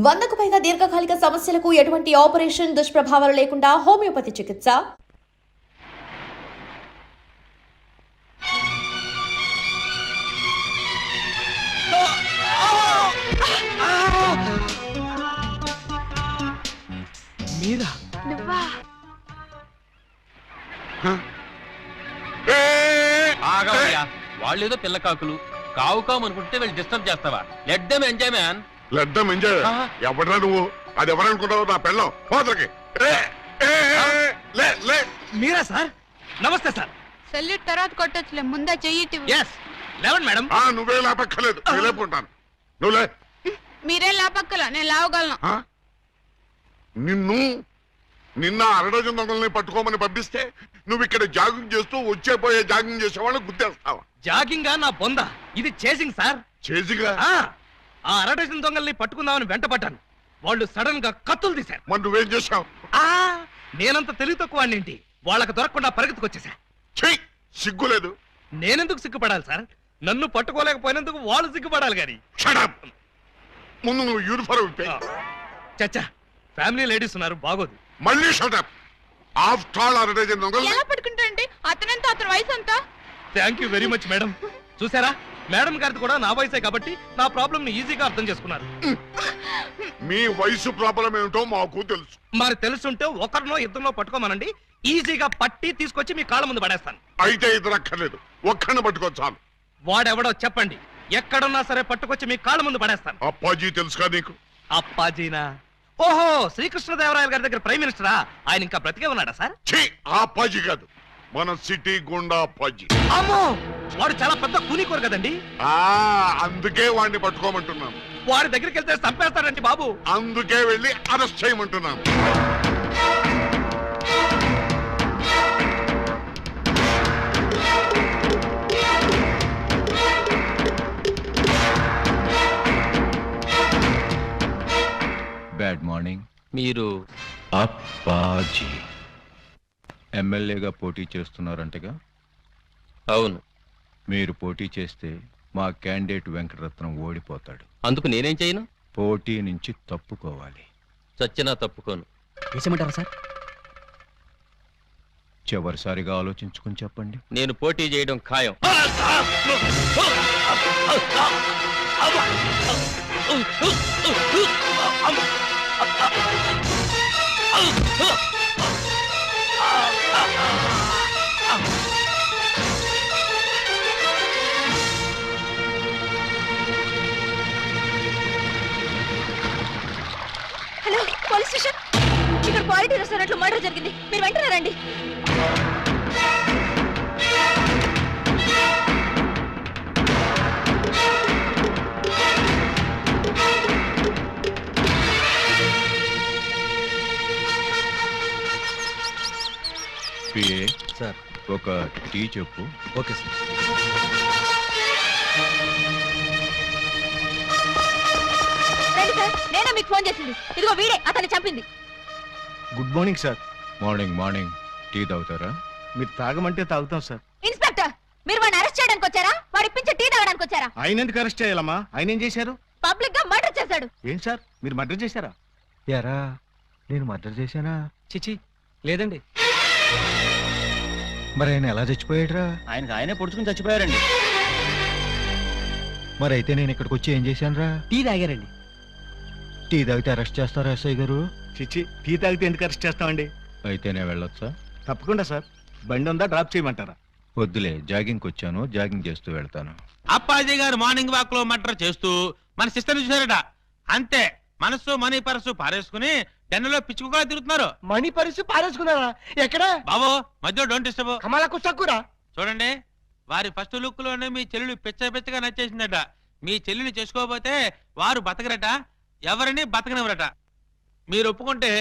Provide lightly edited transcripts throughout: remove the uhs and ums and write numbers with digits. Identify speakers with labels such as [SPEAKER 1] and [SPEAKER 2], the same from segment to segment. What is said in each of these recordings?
[SPEAKER 1] 100కు పైగా దీర్ఘకాలిక సమస్యలకు ఎటువంటి ఆపరేషన్ దుష్ప్రభావాలు లేకుండా హోమియోపతి చికిత్స.
[SPEAKER 2] మీరా?
[SPEAKER 3] నువ్వా?
[SPEAKER 2] వాళ్ళేదో పిల్ల కాకులు కావు అనుకుంటే వీళ్ళు డిస్టర్బ్ చేస్తావా? Let them enjoy man.
[SPEAKER 4] లెడ్డం enjoy. ఎవడరా నువ్వు? అది ఎవరనుకుంటావు? నా పెళ్ళం పోతలకి.
[SPEAKER 2] మీరా సార్? నమస్తే సార్.
[SPEAKER 3] సెల్యూట్ తర్వాత కొట్టొచ్చులే, ముందా చెయ్యి.
[SPEAKER 2] మేడం.
[SPEAKER 4] నువ్వే లేపక్కర్లేదు, నేను లేపుకుంటాను. నువ్వులే.
[SPEAKER 3] మీరే లాపక్కల, నేను లావగలను.
[SPEAKER 4] నిన్న అరడజన్ దొంగల్ని పట్టుకోమని పంపిస్తే నువ్వు ఇక్కడ జాగింగ్ చేస్తూ వచ్చేపోయే జాగింగ్ చేసే వాళ్ళని గుర్తేస్తావా?
[SPEAKER 2] జాగింగ్ నా బొంద, ఇది చేసింగ్ సార్.
[SPEAKER 4] చేసిగా?
[SPEAKER 2] ఆ అరడజన్ దొంగల్ని పట్టుకుందామని వెంట పడ్డాను. వాళ్ళు సడన్ గా కత్తులు తీశారు.
[SPEAKER 4] మరి నువ్వేం చేశావు?
[SPEAKER 2] నేనంత తెలివి తక్కువ ఏంటి, వాళ్ళకి దొరకకుండా పరిగెత్తుకొచ్చేసా.
[SPEAKER 4] సిగ్గులేదు?
[SPEAKER 2] నేనెందుకు సిగ్గుపడాలి సార్? నన్ను పట్టుకోలేకపోయినందుకు వాళ్ళు సిగ్గుపడాలి గాని.
[SPEAKER 4] ముందు నువ్వు యూనిఫారం
[SPEAKER 2] చచ్చా, ఫ్యామిలీ లేడీస్ ఉన్నారు, బాగోదు.
[SPEAKER 4] మళ్ళీ షటప్. ఆఫ్టర్ ఆల్ అరడజన్ దొంగలు
[SPEAKER 3] ఎలా పట్టుకుంటారండి? అతనంత అతని వయసు అంతా.
[SPEAKER 2] Thank you very much madam. చూసారా, మేడం గారిది కూడా నా వయసే కాబట్టి నా ప్రాబ్లం ని ఈజీగా అర్థం చేసుకున్నారు.
[SPEAKER 4] మీ వయసు ప్రాబ్లం ఏమిటో మాకు తెలుసు.
[SPEAKER 2] మరి తెలుసుంటే ఒకరినో ఇద్దరినో పట్టుకోమనండి, ఈజీగా పట్టి తీసుకొచ్చి మీ కాళ్ళ ముందు పడేస్తాను.
[SPEAKER 4] అయితే ఇద్దరు అక్కర్లేదు, ఒక్కడిని పట్టుకోవచ్చాను.
[SPEAKER 2] వాడెవడో చెప్పండి, ఎక్కడున్నా సరే పట్టుకొచ్చి మీ కాళ్ళ ముందు పడేస్తాను.
[SPEAKER 4] అప్పాజీ తెలుసుగా నీకు?
[SPEAKER 2] అప్పాజీనా? ఓహో, శ్రీకృష్ణదేవరాయల గారి దగ్గర ప్రైమ్ మినిస్టరా? ఆయన ఇంకా బ్రతికే ఉన్నాడా సార్?
[SPEAKER 4] ఆ అప్పాజీ కాదు, మన సిటీ గుండా అప్పాజీ.
[SPEAKER 2] అమ్మో, వాడు చాలా పెద్ద కూనికోరు కదండి.
[SPEAKER 4] అందుకే వాడిని పట్టుకోమంటున్నాను.
[SPEAKER 2] వాడి దగ్గరికి వెళ్తే చంపేస్తాడండి బాబు.
[SPEAKER 4] అందుకే వెళ్ళి అరెస్ట్ చేయమంటున్నాను.
[SPEAKER 5] Bad morning.
[SPEAKER 2] మీరు
[SPEAKER 5] అప్పాజీ ఎమ్మెల్యేగా పోటీ చేస్తున్నారంటగా?
[SPEAKER 2] అవును.
[SPEAKER 5] మీరు పోటీ చేస్తే మా క్యాండిడేట్ వెంకటరత్నం ఓడిపోతాడు.
[SPEAKER 2] అందుకు నేనేం చేయను?
[SPEAKER 5] పోటీ నుంచి తప్పుకోవాలి.
[SPEAKER 2] చచ్చినా తప్పుకోను.
[SPEAKER 6] వేసేమంటారా సార్?
[SPEAKER 5] చివరిసారిగా ఆలోచించుకుని చెప్పండి.
[SPEAKER 2] నేను పోటీ చేయడం ఖాయం.
[SPEAKER 3] Hello, police station. ఇక్కడ క్వాలిటీ రెస్టారెంట్ లో మర్డర్ జరిగింది, మీరు వెంటనే రండి.
[SPEAKER 5] పిఏ
[SPEAKER 6] సార్,
[SPEAKER 5] ఒక టీ చెప్పు.
[SPEAKER 6] Okay sir.
[SPEAKER 3] రండి సార్, నేనే మీకు ఫోన్ చేసింది. ఇదిగో వీడే అతన్ని చంపింది.
[SPEAKER 6] Good morning sir.
[SPEAKER 5] Morning morning. Tea తాగుతారా?
[SPEAKER 6] మీరు తాగమంటే తాగుతాం సార్.
[SPEAKER 3] ఇన్స్పెక్టర్, మీరు వాడిని అరెస్ట్ చేయడానికి వచ్చారా? వాడు ఇప్పించే టీ తాగడానికి వచ్చారా?
[SPEAKER 6] ఆయన ఎందుకు అరెస్ట్ చేయాలమ్మా? ఆయన ఏం చేశారు?
[SPEAKER 3] పబ్లిక్ గా మర్డర్ చేశాడు.
[SPEAKER 6] ఏం సార్, మీరు మర్డర్ చేశారా?
[SPEAKER 5] యారా, నేను మర్డర్ చేశానా?
[SPEAKER 6] చిచి, లేదండి.
[SPEAKER 5] మరి ఆయన ఎలా చచ్చిపోయాడురా?
[SPEAKER 6] ఆయనకు ఆయనే పొడుచుకుని చచ్చిపోయారండి.
[SPEAKER 5] మరి అయితే నేను ఇక్కడికి వచ్చి ఏం చేశానురా?
[SPEAKER 6] టీ తాగారండి.
[SPEAKER 5] టీ తాగితే అరెస్ట్ చేస్తారా ఎస్ఐ గారు?
[SPEAKER 6] చిచి, టీ తాగితే ఎందుకు అరెస్ట్ చేస్తామండి?
[SPEAKER 5] అయితే నేను వెళ్ళొచ్చా?
[SPEAKER 6] తప్పకుండా సార్. బండి ఉందా, డ్రాప్ చేయమంటారా?
[SPEAKER 5] వద్దులే, జాగింగ్కి వచ్చాను, జాగింగ్ చేస్తూ వెళ్తాను.
[SPEAKER 7] అప్పాజీ గారు మార్నింగ్ వాక్ లో మర్డర్ చేస్తూ మన సిస్టర్ చూసారట. అంతే, మనసు మనీ పర్సు పారేసుకుని టెన్నులో పిచ్చుకుగా తిరుగుతున్నారు.
[SPEAKER 6] మణి పరిస్థితి పారేసుకున్నారా? ఎక్కడ
[SPEAKER 7] బాబు మధ్యలో డోంట్ డిస్టర్బ్.
[SPEAKER 6] కమలకు చక్కురా.
[SPEAKER 7] చూడండి, వారి ఫస్ట్ లుక్ లోనే మీ చెల్లెలు పిచ్చగా నచ్చేసిందట. మీ చెల్లిని చేసుకోకపోతే వారు బతకరట, ఎవరిని బతకనివ్వరట. మీరు ఒప్పుకుంటే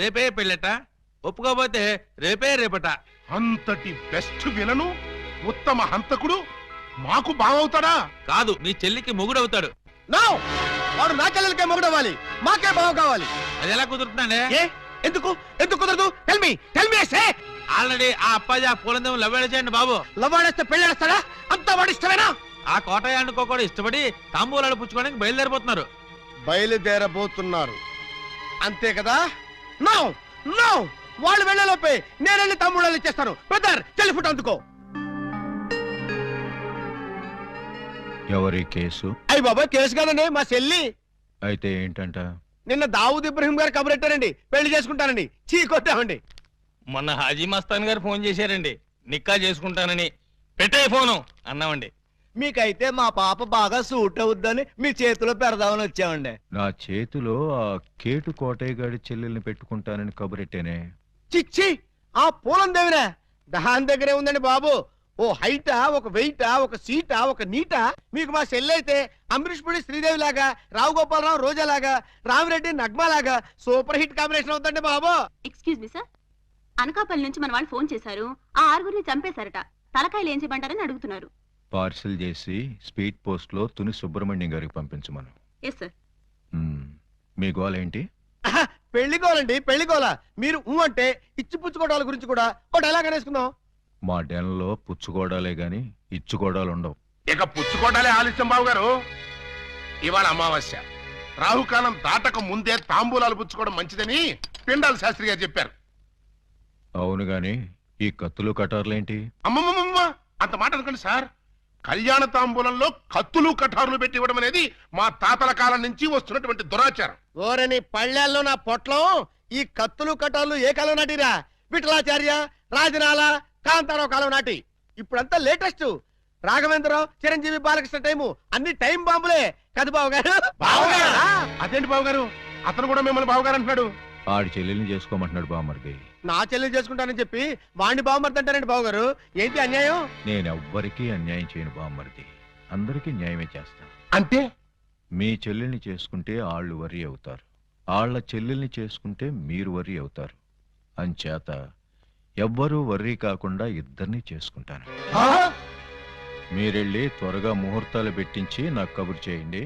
[SPEAKER 7] రేపే పెళ్ళట, ఒప్పుకోకపోతే రేపట.
[SPEAKER 4] అంతటి బెస్ట్ విలను, ఉత్తమ హంతకుడు మాకు బావవుతాడా?
[SPEAKER 7] కాదు, మీ చెల్లికి మొగుడవుతాడు.
[SPEAKER 6] వాడు నా చెల్లెలకే మొగుడవ్వాలి, మాకే బావ కావాలి.
[SPEAKER 7] అది ఎలా కుదురుతుందండి?
[SPEAKER 6] ఎందుకు ఎందుకు కుదరదు? టెల్ మీ
[SPEAKER 7] ఆల్రెడీ ఆ అప్పాజీ ఆ పూలందం లవ్వేళ బాబు.
[SPEAKER 6] లవ్వాడేస్తే పెళ్ళేస్తాడా? అంతా వాడి ఇష్టమేనా?
[SPEAKER 7] ఆ కోటయానుకో కూడా ఇష్టపడి తాంబూలాలు పుచ్చుకోవడానికి బయలుదేరిపోతున్నారు.
[SPEAKER 6] బయలుదేరబోతున్నారు అంతే కదా? నో నో, వాళ్ళు వెళ్ళలోపే నేను వెళ్ళి తమ్ముళ్ళు ఇచ్చేస్తాను. బ్రదర్ టెలిఫోన్ అందుకో.
[SPEAKER 5] ఎవరి కేసు?
[SPEAKER 6] అయ్యి బాబా, కేసు కాదండి, మా చెల్లి.
[SPEAKER 5] అయితే ఏంటంట?
[SPEAKER 6] నిన్న దావూద్ ఇబ్రహీం గారు కబురెట్టారండి, పెళ్లి చేసుకుంటానండి. చీకొట్టామండి.
[SPEAKER 7] మొన్న హాజీ మస్తాన్ గారు ఫోన్ చేశారండి, నిక్కా చేసుకుంటానని. పెట్టే ఫోను అన్నామండి.
[SPEAKER 6] మీకైతే మా పాప బాగా సూట్ అవుద్దని మీ చేతిలో పెడదామని వచ్చామండి.
[SPEAKER 5] నా చేతిలో ఆ కేటు కోటయ్య గారి చెల్లెల్ని పెట్టుకుంటానని కబురెట్టేనే.
[SPEAKER 6] చిచ్చి, ఆ పూలం దేవినా దహాన్ దగ్గరే ఉందండి బాబు. ఓ హైటా, ఒక వెయిటా, ఒక సీటా, ఒక నీటా. మీకు మా చెల్లి అయితే అమరీష్ పుడి శ్రీదేవి లాగా, రావు గోపాలరావు రోజా లాగా, రామిరెడ్డి నగ్మా లాగా సూపర్ హిట్ కాంబినేషన్ అవుతుందండి బాబు.
[SPEAKER 3] ఎక్స్క్యూజ్ మీ సార్, అనకాపల్లి నుంచి మన వాళ్ళు ఫోన్ చేశారు. ఆ 6 చంపేశారట. తలకాయలు ఏం చేయమంటారని అడుగుతున్నారు.
[SPEAKER 5] పార్సిల్ చేసి స్పీడ్ పోస్ట్ లో తుని సుబ్రహ్మణ్యం గారికి పంపించమను.
[SPEAKER 3] Yes sir.
[SPEAKER 5] మీ గోల్ ఏంటి?
[SPEAKER 6] ఆహా, పెళ్లికోవాలండి, పెళ్లికోవాల. మీరు అంటే ఇచ్చి పుచ్చుకోవడాల గురించి కూడా ఒక డైలాగ్ అనేసుకుందాం.
[SPEAKER 5] మా డెన్లో పుచ్చుకోవడాలే గాని ఇచ్చుకోవడాలు ఉండవు.
[SPEAKER 4] ఇక పుచ్చుకోవడాలే ఆలస్యం బాబు గారు. ఇవాళ అమావాస్య, రాహుకాలం దాటక ముందే తాంబూలాలు పుచ్చుకోవడం మంచిదని పిండాల శాస్త్రి గారు చెప్పారు.
[SPEAKER 5] అవును గాని ఈ కత్తులు కటార్లేంటి?
[SPEAKER 4] అమ్మమ్మమ్మ, అంత మాట అనుకోండి సార్. కళ్యాణ తాంబూలంలో కత్తులు కఠారులు పెట్టి ఇవ్వడం అనేది మా తాతల కాలం నుంచి వస్తున్నటువంటి దురాచారం.
[SPEAKER 6] ఓరని పళ్ళెల్లో నా పొట్లో ఈ కత్తులు కటాలు ఏ కాలం నాటిరా? విఠలాచార్య, రాజనాల, కాంతారావు కాలం నాటి. ఇప్పుడంతా లేటెస్ట్. రాఘవేంద్రరావు, చిరంజీవి, బాలకృష్ణ టైము అన్ని టైం బాంబులే కదా బాబు గారు.
[SPEAKER 4] అదేంటి బాబు గారు, అతను కూడా మిమ్మల్ని బాబు గారు అంటున్నాడు.
[SPEAKER 5] ఆడి చెల్లెల్ని చేసుకోమంటున్నాడు బామర్ది.
[SPEAKER 6] నా చెల్లి చేసుకుంటానని చెప్పి వాణ్ణి బాగుమర్దంటారండి బాబు గారు. ఏంటి అన్యాయం?
[SPEAKER 5] నేనెవ్వరికీ అన్యాయం చేయను బామర్ది, అందరికీ న్యాయమే చేస్తా.
[SPEAKER 4] అంటే
[SPEAKER 5] మీ చెల్లెల్ని చేసుకుంటే ఆళ్ళు వర్రీ అవుతారు, ఆళ్ల చెల్లెల్ని చేసుకుంటే మీరు వర్రీ అవుతారు. అంచేత ఎవ్వరూ వర్రీ కాకుండా ఇద్దరిని చేసుకుంటాను. మీరెళ్ళి త్వరగా ముహూర్తాలు పెట్టించి నాకు కబురు చేయండి.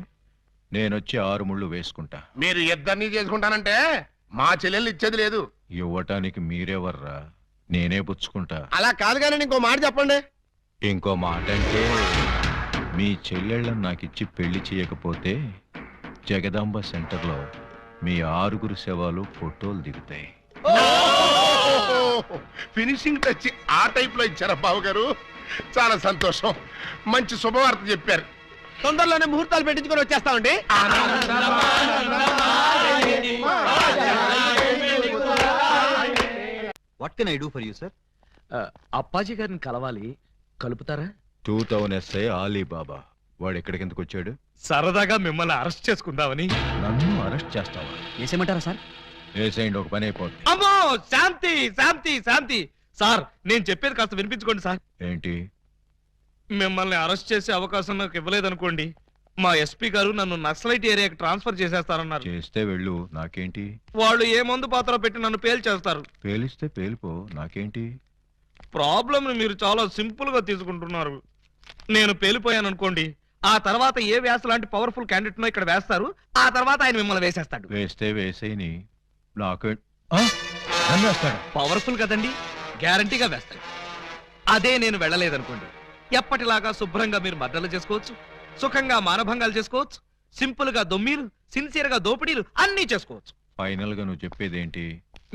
[SPEAKER 5] నేనొచ్చి 6 ముళ్ళు వేసుకుంటా.
[SPEAKER 4] మీరు ఇద్దరిని చేసుకుంటానంటే మా చెల్లెల్ని ఇచ్చేది లేదు.
[SPEAKER 5] ఇవ్వటానికి మీరెవర్రా, నేనే పుచ్చుకుంటా.
[SPEAKER 6] అలా కాదు కానీ ఇంకో మాట చెప్పండి.
[SPEAKER 5] ఇంకో మాట అంటే మీ చెల్లెళ్ళని నాకిచ్చి పెళ్లి చేయకపోతే జగదాంబ సెంటర్లో మీ 6 శవాలు ఫోటోలు దిగుతాయి.
[SPEAKER 4] ఫినిషింగ్ టచ్ ఆ టైప్ లో ఇచ్చారా బాబు గారు? చాలా సంతోషం, మంచి శుభవార్త చెప్పారు.
[SPEAKER 6] తొందరలోనే ముహూర్తాలు పెట్టించుకొని వచ్చేస్తామండి.
[SPEAKER 8] What can I do for you sir?
[SPEAKER 2] Appaji గారిని కలవాలి, కలుపుతారా?
[SPEAKER 5] 2000 SI ఆలీబాబా వాడు ఎక్కడికెందుకు వచ్చాడు?
[SPEAKER 2] సరదాగా మిమ్మల్ని అరెస్ట్ చేసుకుందామని.
[SPEAKER 5] నన్ను అరెస్ట్ చేస్తావా?
[SPEAKER 8] వేసేయమంటారా సార్?
[SPEAKER 5] వేసేయండి, ఒక పని అయిపోద్ది.
[SPEAKER 2] అమ్మో, శాంతి శాంతి శాంతి. సార్, నేను చెప్పేది కాస్త వినిపించుకోండి సార్.
[SPEAKER 5] ఏంటి?
[SPEAKER 2] మిమ్మల్ని అరెస్ట్ చేసే అవకాశం నాకు ఇవ్వలేదనుకోండి, మా ఎస్పీ గారు నన్ను నక్సలైట్ ఏరియాకి ట్రాన్స్ఫర్ చేసేస్తారన్నారు.
[SPEAKER 5] చేస్తే వెళ్ళు, నాకేంటి?
[SPEAKER 2] వాళ్ళు ఏ మందు పాత్ర పెట్టి నన్ను పేల్చేస్తారు.
[SPEAKER 5] పేలిస్తే పేలిపో, నాకేంటి?
[SPEAKER 2] ప్రాబ్లం మీరు చాలా సింపుల్ గా తీసుకుంటున్నారు. నేను పేలిపోయాను అనుకోండి, ఆ తర్వాత ఏ వ్యాస లాంటి పవర్ఫుల్ క్యాండిడేట్ నో ఇక్కడ వేస్తారు, ఆ తర్వాత ఆయన మిమ్మల్ని వేసేస్తాడు.
[SPEAKER 5] వేస్తే వేసేయని, నాకు నన్ను వేస్తాడు.
[SPEAKER 2] పవర్ఫుల్ కదండి, గ్యారంటీగా వేస్తాడు. అదే నేను వెళ్ళలేదనుకోండి, ఎప్పటిలాగా శుభ్రంగా మీరు మర్డర్లు చేసుకోవచ్చు, సుఖంగా మానభంగాలు చేసుకోవచ్చు, సింపుల్ గా దొమ్మీలు, సిన్సియర్ గా దోపిడీలు అన్నీ చేసుకోవచ్చు.
[SPEAKER 5] ఫైనల్ గా నువ్వు చెప్పేదేంటి?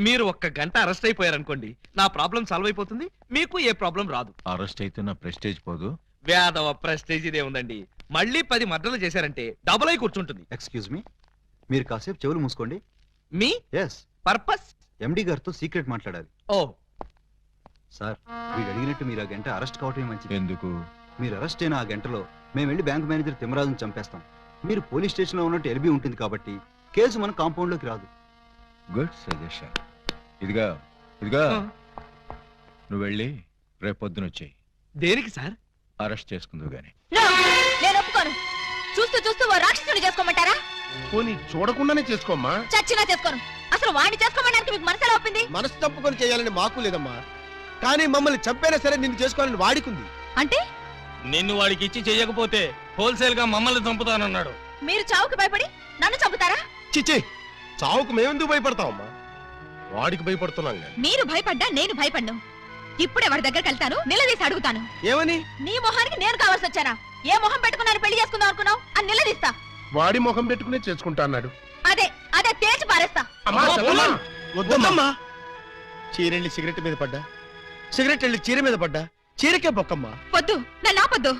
[SPEAKER 2] మీరు 1 గంట అరెస్ట్ అయిపోయారనుకోండి, నా ప్రాబ్లం సాల్వ్ అయిపోతుంది, మీకు ఏ ప్రాబ్లం రాదు.
[SPEAKER 5] అరెస్ట్ అయితే నా ప్రెస్టేజ్ పోదు.
[SPEAKER 2] వేదవ ప్రెస్టేజ్ ఇదే ఉందండి. మళ్ళీ 10 మర్డర్లు చేశారంటే డబుల్ అయి కూర్చుంటుంది.
[SPEAKER 8] ఎక్స్క్యూజ్ మీ, మీరు కాసేపు చెవులు మూసుకోండి.
[SPEAKER 2] Me
[SPEAKER 8] yes,
[SPEAKER 2] purpose?
[SPEAKER 8] ఎండి గారితో సీక్రెట్ మాట్లాడాలి.
[SPEAKER 2] ఓ
[SPEAKER 8] సార్, వీడు అడిగినట్టు మీరు ఆ గంట అరెస్ట్ కావటమే మంచిది.
[SPEAKER 5] ఎందుకు?
[SPEAKER 8] మీరు అరెస్ట్ అయిన ఆ గంటలో మేము వెళ్ళి బ్యాంక్ మేనేజర్ తిమ్మరాజుని చంపేస్తాం. మీరు పోలీస్ స్టేషన్ లో ఉన్నట్టు ఎల్బీ ఉంటుంది కాబట్టి కేసు మన కాంపౌండ్ లోకి రాదు.
[SPEAKER 5] Good suggestion. ఇదిగా నువ్వు వెళ్ళి రేపు పొద్దున వచ్చేయి.
[SPEAKER 2] దేనికి సార్?
[SPEAKER 5] అరెస్ట్ చేసుకుందువు గాని.
[SPEAKER 3] నేను ఒప్పుకోను. చూస్తూ చూస్తూ ఓ రాక్షసుని చేసుకోమంటారా?
[SPEAKER 4] పోనీ చూడకుండానే చేసుకోమ్మా.
[SPEAKER 3] చచ్చినా చేసుకోను. అసలు వాడిని చేసుకోమడానికి మీకు మనసు ఎలా ఒప్పింది?
[SPEAKER 6] మనసు తప్పుకొని చేయాలని మాకు లేదమ్మా, కానీ మమ్మల్ని చంపైనా సరే నిన్ను చేసుకోవాలని వాడికుంది.
[SPEAKER 3] అంటే
[SPEAKER 7] నిన్ను వాడికి ఇచ్చి చెయ్యకపోతే హోల్సేల్ గా మమ్మల్ని చంపుతానన్నాడు.
[SPEAKER 3] మీరు చావుకు భయపడి నన్ను చంపుతారా?
[SPEAKER 6] చిచ్చి, చావుకు మేమెందుకు భయపడతామమ్మా? వాడికి భయపడుతున్నాం కానీ.
[SPEAKER 3] మీరు భయపడ్డా నేను భయపడ్ను. ఇప్పుడే వాడి దగ్గరికి వెళ్తాను, నిలదీసి అడుగుతాను.
[SPEAKER 6] ఏమని?
[SPEAKER 3] నీ మొహానికి నేను కావాల్సి వచ్చానా? ఏ మొహం పెట్టుకున్నాను పెళ్లి చేసుకుందాం అనుకున్నావు అని నిలదీస్తా.
[SPEAKER 4] వాడి ముఖం పెట్టుకునే చేసుకుంటా అన్నాడు.
[SPEAKER 3] అదే అదే తేల్చి పారేస్తా.
[SPEAKER 4] అమ్మా, చెప్పమ్మా.
[SPEAKER 6] వద్దమ్మా. చీరెళ్ళి సిగరెట్ మీద పడ్డా, సిగరెట్ వెళ్ళి చీర మీద పడ్డా, చీరకే బొక్కమ్మా.
[SPEAKER 3] వద్దు నన్ను ఆపొద్దు.